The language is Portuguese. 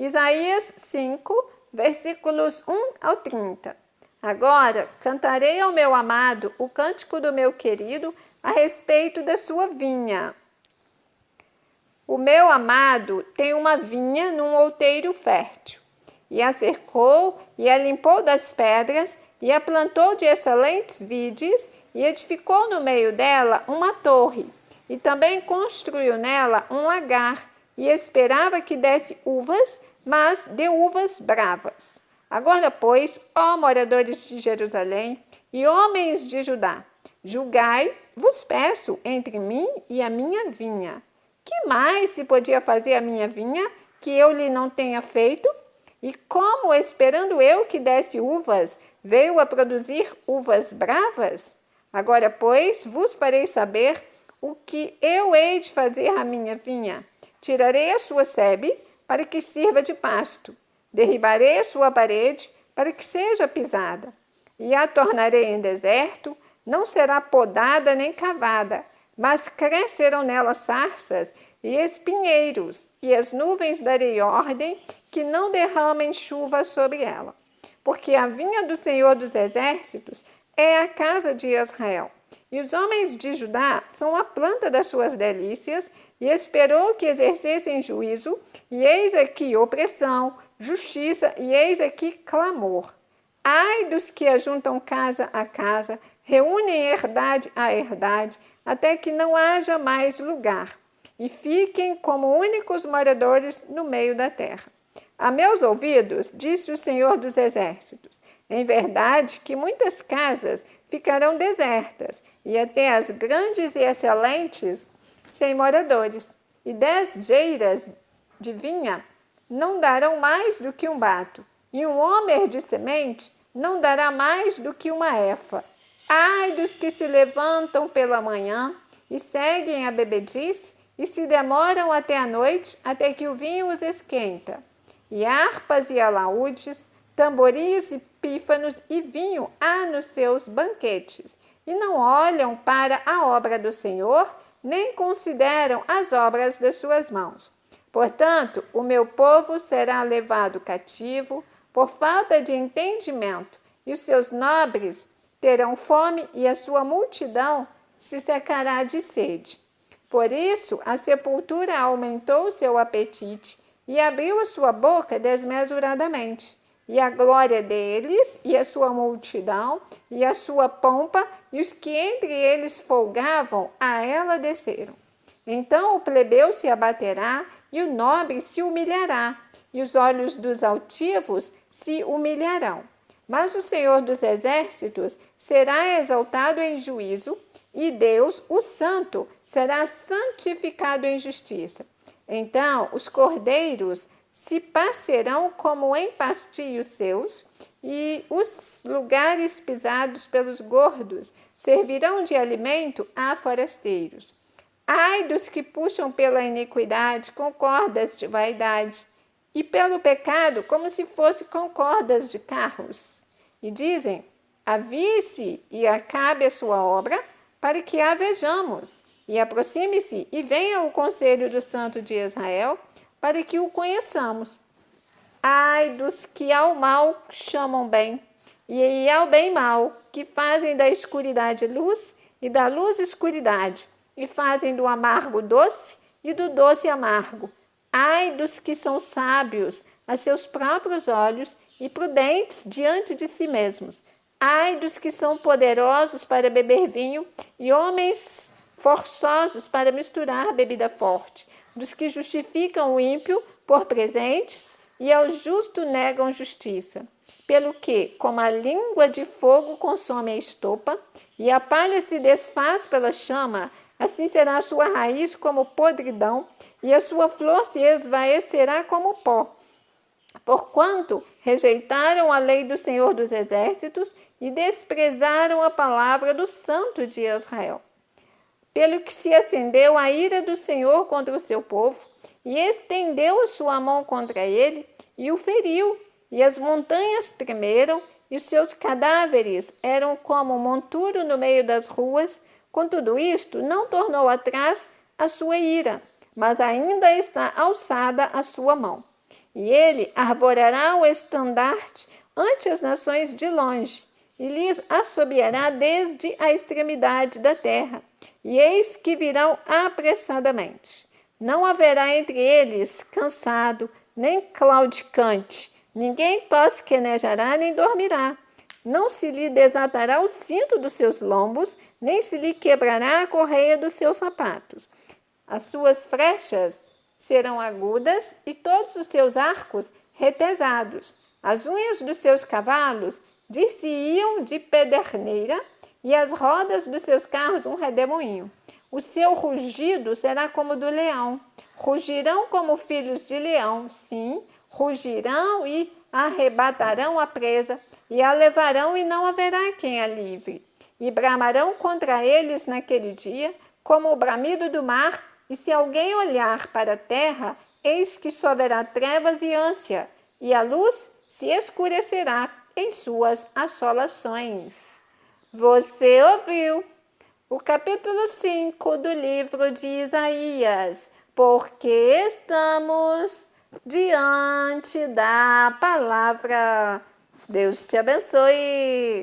Isaías 5, versículos 1 ao 30. Agora cantarei ao meu amado o cântico do meu querido a respeito da sua vinha. O meu amado tem uma vinha num outeiro fértil, e a cercou, e a limpou das pedras, e a plantou de excelentes vides, e edificou no meio dela uma torre, e também construiu nela um lagar, e esperava que desse uvas, mas deu uvas bravas. Agora, pois, ó moradores de Jerusalém e homens de Judá, julgai, vos peço, entre mim e a minha vinha. Que mais se podia fazer a minha vinha que eu lhe não tenha feito? E como, esperando eu que desse uvas, veio a produzir uvas bravas? Agora, pois, vos farei saber o que eu hei de fazer à minha vinha. Tirarei a sua sebe, para que sirva de pasto. Derribarei a sua parede, para que seja pisada. E a tornarei em deserto, não será podada nem cavada, mas crescerão nela sarças e espinheiros, e as nuvens darei ordem que não derramem chuva sobre ela. Porque a vinha do Senhor dos Exércitos é a casa de Israel, e os homens de Judá são a planta das suas delícias, e esperou que exercessem juízo, e eis aqui opressão, justiça, e eis aqui clamor. Ai dos que ajuntam casa a casa, reúnem herdade a herdade, até que não haja mais lugar, e fiquem como únicos moradores no meio da terra. A meus ouvidos, disse o Senhor dos Exércitos, em verdade que muitas casas ficarão desertas, e até as grandes e excelentes sem moradores, e 10 geiras de vinha não darão mais do que um bato, e um homer de semente não dará mais do que uma efa. Ai dos que se levantam pela manhã e seguem a bebedice e se demoram até a noite, até que o vinho os esquenta. E harpas e alaúdes, tamboris e pífanos e vinho há nos seus banquetes, e não olham para a obra do Senhor, nem consideram as obras das suas mãos. Portanto, o meu povo será levado cativo por falta de entendimento, e os seus nobres terão fome, e a sua multidão se secará de sede. Por isso, a sepultura aumentou seu apetite, e abriu a sua boca desmesuradamente. E a glória deles, e a sua multidão, e a sua pompa, e os que entre eles folgavam, a ela desceram. Então o plebeu se abaterá, e o nobre se humilhará, e os olhos dos altivos se humilharão. Mas o Senhor dos Exércitos será exaltado em juízo, e Deus, o Santo, será santificado em justiça. Então os cordeiros se passearão como em pastios seus, e os lugares pisados pelos gordos servirão de alimento a forasteiros. Ai dos que puxam pela iniquidade com cordas de vaidade, e pelo pecado como se fosse com cordas de carros. E dizem, avie-se e acabe a sua obra, para que a vejamos, e aproxime-se e venha o conselho do Santo de Israel, para que o conheçamos. Ai dos que ao mal chamam bem, e ao bem mal, que fazem da escuridade luz, e da luz escuridade, e fazem do amargo doce, e do doce amargo. Ai dos que são sábios a seus próprios olhos, e prudentes diante de si mesmos. Ai dos que são poderosos para beber vinho, e homens forçosos para misturar bebida forte, dos que justificam o ímpio por presentes e ao justo negam justiça. Pelo que, como a língua de fogo consome a estopa, e a palha se desfaz pela chama, assim será a sua raiz como podridão, e a sua flor se esvaecerá como pó. Porquanto rejeitaram a lei do Senhor dos Exércitos e desprezaram a palavra do Santo de Israel. Pelo que se acendeu a ira do Senhor contra o seu povo, e estendeu a sua mão contra ele, e o feriu, e as montanhas tremeram, e os seus cadáveres eram como monturo no meio das ruas. Com tudo isto, não tornou atrás a sua ira, mas ainda está alçada a sua mão. e ele arvorará o estandarte ante as nações de longe, e lhes assobiará desde a extremidade da terra, e eis que virão apressadamente. Não haverá entre eles cansado, nem claudicante, ninguém tosquenejará nem dormirá. Não se lhe desatará o cinto dos seus lombos, nem se lhe quebrará a correia dos seus sapatos. As suas flechas serão agudas e todos os seus arcos retesados. As unhas dos seus cavalos dir-se-iam de pederneira e as rodas dos seus carros um redemoinho. O seu rugido será como do leão. Rugirão como filhos de leão, sim, rugirão e arrebatarão a presa, e a levarão e não haverá quem a livre. E bramarão contra eles naquele dia, como o bramido do mar, e se alguém olhar para a terra, eis que soberá trevas e ânsia, e a luz se escurecerá em suas assolações. Você ouviu o capítulo 5 do livro de Isaías, porque estamos diante da palavra. Deus te abençoe.